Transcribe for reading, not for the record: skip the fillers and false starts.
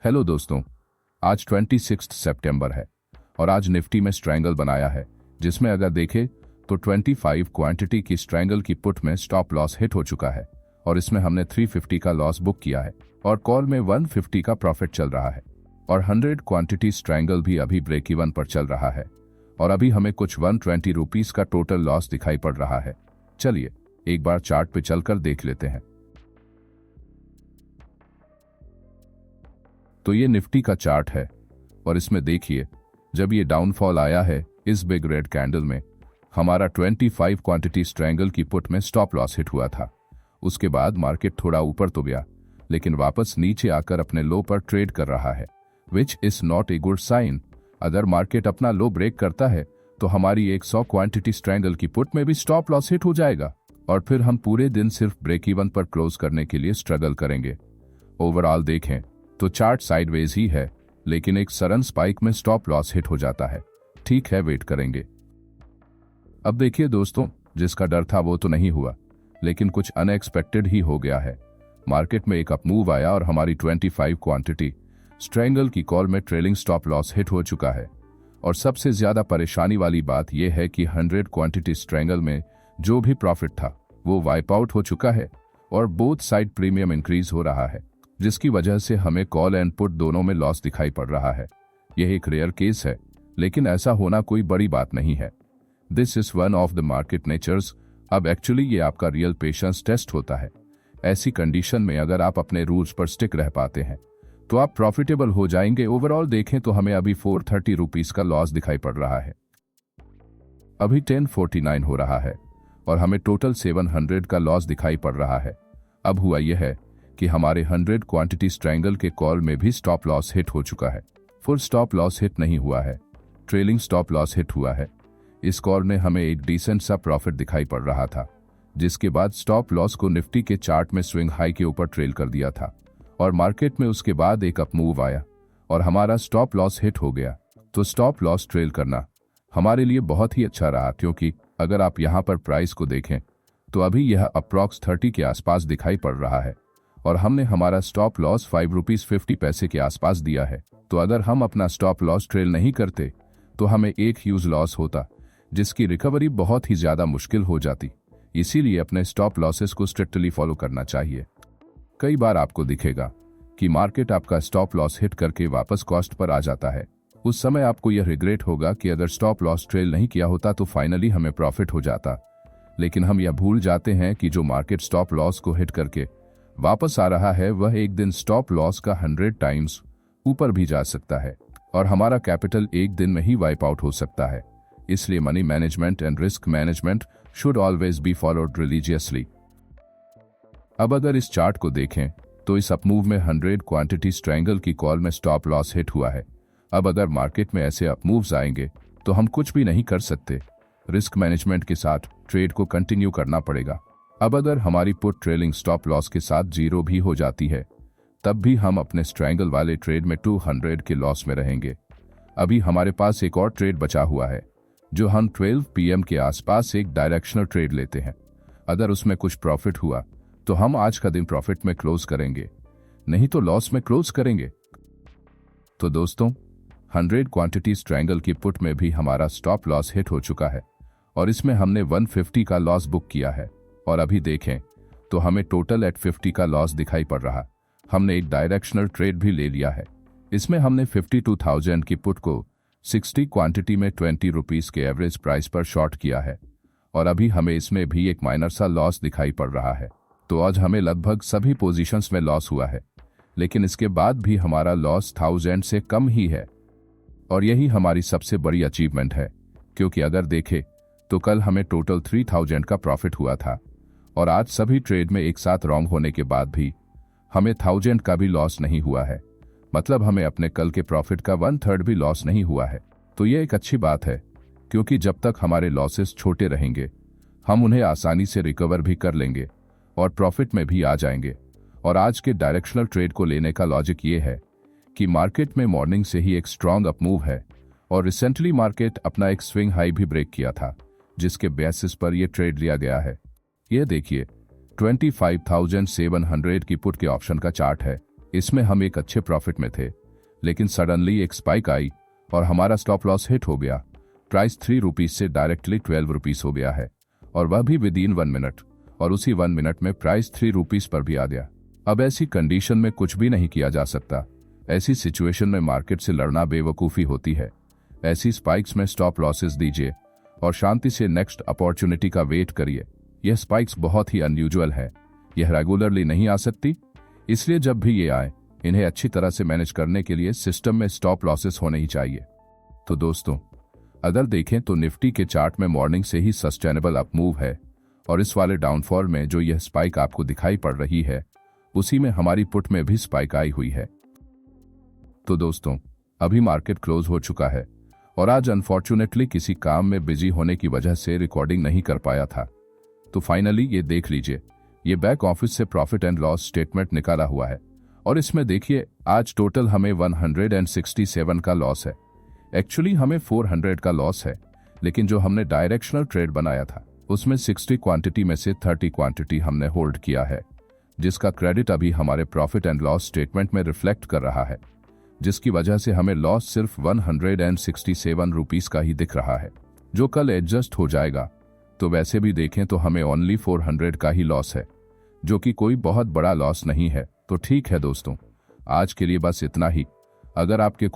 Hello दोस्तों, आज 26 सितंबर है और आज निफ्टी में स्ट्रैंगल बनाया है जिसमें अगर देखें तो 25 क्वांटिटी की स्ट्रैंगल की पुट में स्टॉप लॉस हिट हो चुका है और इसमें हमने 350 का लॉस बुक किया है और कॉल में 150 का प्रॉफिट चल रहा है और 100 क्वांटिटी स्ट्रैंगल भी अभी ब्रेक इवन पर चल रहा है और अभी हमें कुछ 120 रुपीस का टोटल लॉस दिखाई पड़ रहा है। चलिए एक बार चार्ट पे चलकर देख लेते हैं। तो ये निफ्टी का चार्ट है और इसमें देखिए जब ये डाउनफॉल आया है इस बिग रेड कैंडल में हमारा 25 क्वांटिटी स्ट्रैंगल की पुट में स्टॉप लॉस हिट हुआ था। उसके बाद मार्केट थोड़ा ऊपर तो गया लेकिन वापस नीचे आकर अपने लो पर ट्रेड कर रहा है, which is not a good sign. अगर मार्केट अपना लो ब्रेक करता है तो हमारी 100 क्वांटिटी स्ट्रैंगल की पुट में भी स्टॉप लॉस हिट हो जाएगा और फिर हम पूरे दिन सिर्फ ब्रेक इवन पर क्लोज करने के लिए स्ट्रगल करेंगे। ओवरऑल देखें तो चार्ट साइडवेज ही है लेकिन एक सडन स्पाइक में स्टॉप लॉस हिट हो जाता है। ठीक है, वेट करेंगे। अब देखिए दोस्तों, जिसका डर था वो तो नहीं हुआ लेकिन कुछ अनएक्सपेक्टेड ही हो गया है। मार्केट में एक अपमूव आया और हमारी 25 क्वांटिटी स्ट्रैंगल की कॉल में ट्रेलिंग स्टॉप लॉस हिट हो चुका है और सबसे ज्यादा परेशानी वाली बात यह है कि 100 क्वांटिटी स्ट्रैंगल में जो भी प्रॉफिट था वो वाइप आउट हो चुका है और बोथ साइड प्रीमियम इंक्रीज हो रहा है जिसकी वजह से हमें कॉल एंड पुट दोनों में लॉस दिखाई पड़ रहा है। यह एक रेयर केस है लेकिन ऐसा होना कोई बड़ी बात नहीं है। This is one of the market natures. अब एक्चुअली ये आपका रियल पेशेंस टेस्ट होता है। ऐसी कंडीशन में अगर आप अपने रूल्स पर स्टिक रह पाते हैं तो आप प्रॉफिटेबल हो जाएंगे। ओवरऑल देखें तो हमें अभी 430 रुपीस का लॉस दिखाई पड़ रहा है। अभी 1049 हो रहा है और हमें टोटल 700 का लॉस दिखाई पड़ रहा है। अब हुआ यह है कि हमारे 100 क्वांटिटी स्ट्रैंगल के कॉल में भी स्टॉप लॉस हिट हो चुका है। फुल स्टॉप लॉस हिट नहीं हुआ है, ट्रेलिंग स्टॉप लॉस हिट हुआ है। इस कॉल में हमें एक डिसेंट सा प्रॉफिट दिखाई पड़ रहा था जिसके बाद स्टॉप लॉस को निफ्टी के चार्ट में स्विंग हाई के ऊपर ट्रेल कर दिया था और मार्केट में उसके बाद एक अपमूव आया और हमारा स्टॉप लॉस हिट हो गया। तो स्टॉप लॉस ट्रेल करना हमारे लिए बहुत ही अच्छा रहा क्योंकि अगर आप यहाँ पर प्राइस को देखें तो अभी यह अप्रॉक्स 30 के आसपास दिखाई पड़ रहा है और हमने हमारा स्टॉप लॉस 5 रुपीज 50 पैसे के आसपास दिया है। तो अगर हम अपना स्टॉप लॉस ट्रेल नहीं करते तो हमें एक ह्यूज लॉस होता जिसकी रिकवरी बहुत ही ज्यादा मुश्किल हो जाती। इसीलिए अपने स्टॉप लॉसेस को स्ट्रिक्टली फॉलो करना चाहिए। कई बार आपको दिखेगा कि मार्केट आपका स्टॉप लॉस हिट करके वापस कॉस्ट पर आ जाता है। उस समय आपको यह रिग्रेट होगा कि अगर स्टॉप लॉस ट्रेल नहीं किया होता तो फाइनली हमें प्रॉफिट हो जाता। लेकिन हम यह भूल जाते हैं कि जो मार्केट स्टॉप लॉस को हिट करके वापस आ रहा है वह एक दिन स्टॉप लॉस का 100 टाइम्स ऊपर भी जा सकता है और हमारा कैपिटल एक दिन में ही वाइप आउट हो सकता है। इसलिए money management and risk management should always be followed religiously. अब अगर इस चार्ट को देखें तो इस अपमूव में 100 क्वांटिटी स्ट्रैंगल की कॉल में स्टॉप लॉस हिट हुआ है। अब अगर मार्केट में ऐसे अपमूव्स आएंगे तो हम कुछ भी नहीं कर सकते। रिस्क मैनेजमेंट के साथ ट्रेड को कंटिन्यू करना पड़ेगा। अब अगर हमारी पुट ट्रेलिंग स्टॉप लॉस के साथ 0 भी हो जाती है तब भी हम अपने स्ट्रैंगल वाले ट्रेड में 200 के लॉस में रहेंगे। अभी हमारे पास एक और ट्रेड बचा हुआ है जो हम 12 PM के आसपास एक डायरेक्शनल ट्रेड लेते हैं। अगर उसमें कुछ प्रॉफिट हुआ तो हम आज का दिन प्रॉफिट में क्लोज करेंगे, नहीं तो लॉस में क्लोज करेंगे। तो दोस्तों, 100 क्वांटिटी स्ट्रैंगल की पुट में भी हमारा स्टॉप लॉस हिट हो चुका है और इसमें हमने 150 का लॉस बुक किया है और अभी देखें तो हमें टोटल एट 50 का लॉस दिखाई पड़ रहा। हमने एक डायरेक्शनल ट्रेड भी ले लिया है। इसमें हमने 52,000 की पुट को 60 क्वांटिटी में 20 रुपीस के एवरेज प्राइस पर शॉर्ट किया है और अभी हमें इसमें भी एक माइनर सा लॉस दिखाई पड़ रहा है। तो आज हमें लगभग सभी पोजीशंस में लॉस हुआ है लेकिन इसके बाद भी हमारा लॉस 1000 से कम ही है और यही हमारी सबसे बड़ी अचीवमेंट है क्योंकि अगर देखें तो कल हमें टोटल 3000 का प्रॉफिट हुआ था और आज सभी ट्रेड में एक साथ रॉन्ग होने के बाद भी हमें 1000 का भी लॉस नहीं हुआ है। मतलब हमें अपने कल के प्रॉफिट का 1/3 भी लॉस नहीं हुआ है। तो यह एक अच्छी बात है क्योंकि जब तक हमारे लॉसेस छोटे रहेंगे हम उन्हें आसानी से रिकवर भी कर लेंगे और प्रॉफिट में भी आ जाएंगे। और आज के डायरेक्शनल ट्रेड को लेने का लॉजिक ये है कि मार्केट में मॉर्निंग से ही एक स्ट्रांग अपमूव है और रिसेंटली मार्केट अपना एक स्विंग हाई भी ब्रेक किया था जिसके बेसिस पर यह ट्रेड लिया गया है। यह देखिए 25,700 की पुट के ऑप्शन का चार्ट है। इसमें हम एक अच्छे प्रॉफिट में थे, लेकिन सडनली एक स्पाइक आई और हमारा स्टॉप लॉस हिट हो गया। प्राइस 3 रुपीज से डायरेक्टली 12 रुपीज हो गया है, और वह भी विद इन 1 मिनट, और उसी 1 मिनट में प्राइस 3 रुपीज पर भी आ गया। अब ऐसी कंडीशन में कुछ भी नहीं किया जा सकता। ऐसी सिचुएशन में मार्केट से लड़ना बेवकूफ़ी होती है। ऐसी स्पाइक्स में स्टॉप लॉसेस दीजिए और शांति से नेक्स्ट अपॉर्चुनिटी का वेट करिए। यह स्पाइक्स बहुत ही अनयूजुअल है, यह रेगुलरली नहीं आ सकती, इसलिए जब भी ये आए इन्हें अच्छी तरह से मैनेज करने के लिए सिस्टम में स्टॉप लॉसेस होने ही चाहिए। तो दोस्तों, अगर देखें तो निफ्टी के चार्ट में मॉर्निंग से ही सस्टेनेबल अप मूव है, और इस वाले डाउनफॉल में जो यह स्पाइक आपको दिखाई पड़ रही है उसी में हमारी पुट में भी स्पाइक आई हुई है। तो दोस्तों, अभी मार्केट क्लोज हो चुका है और आज अनफॉर्चुनेटली किसी काम में बिजी होने की वजह से रिकॉर्डिंग नहीं कर पाया था। तो फाइनली ये देख लीजिए, ये बैक ऑफिस से प्रॉफिट एंड लॉस स्टेटमेंट निकाला हुआ है, और इसमें देखिए आज टोटल हमें 167 का लॉस है। एक्चुअली हमें 400 का लॉस है, लेकिन जो हमने डायरेक्शनल ट्रेड बनाया था उसमें 60 क्वांटिटी में से 30 क्वांटिटी हमने होल्ड किया है, जिसका क्रेडिट अभी हमारे प्रॉफिट एंड लॉस स्टेटमेंट में रिफ्लेक्ट कर रहा है, जिसकी वजह से हमें लॉस सिर्फ 167 रुपीस का ही दिख रहा है, जो कल एडजस्ट हो जाएगा। तो वैसे भी देखें तो हमें ओनली 400 का ही लॉस है, जो कि कोई बहुत बड़ा लॉस नहीं है। तो ठीक है दोस्तों, आज के लिए बस इतना ही। अगर आपके कुछ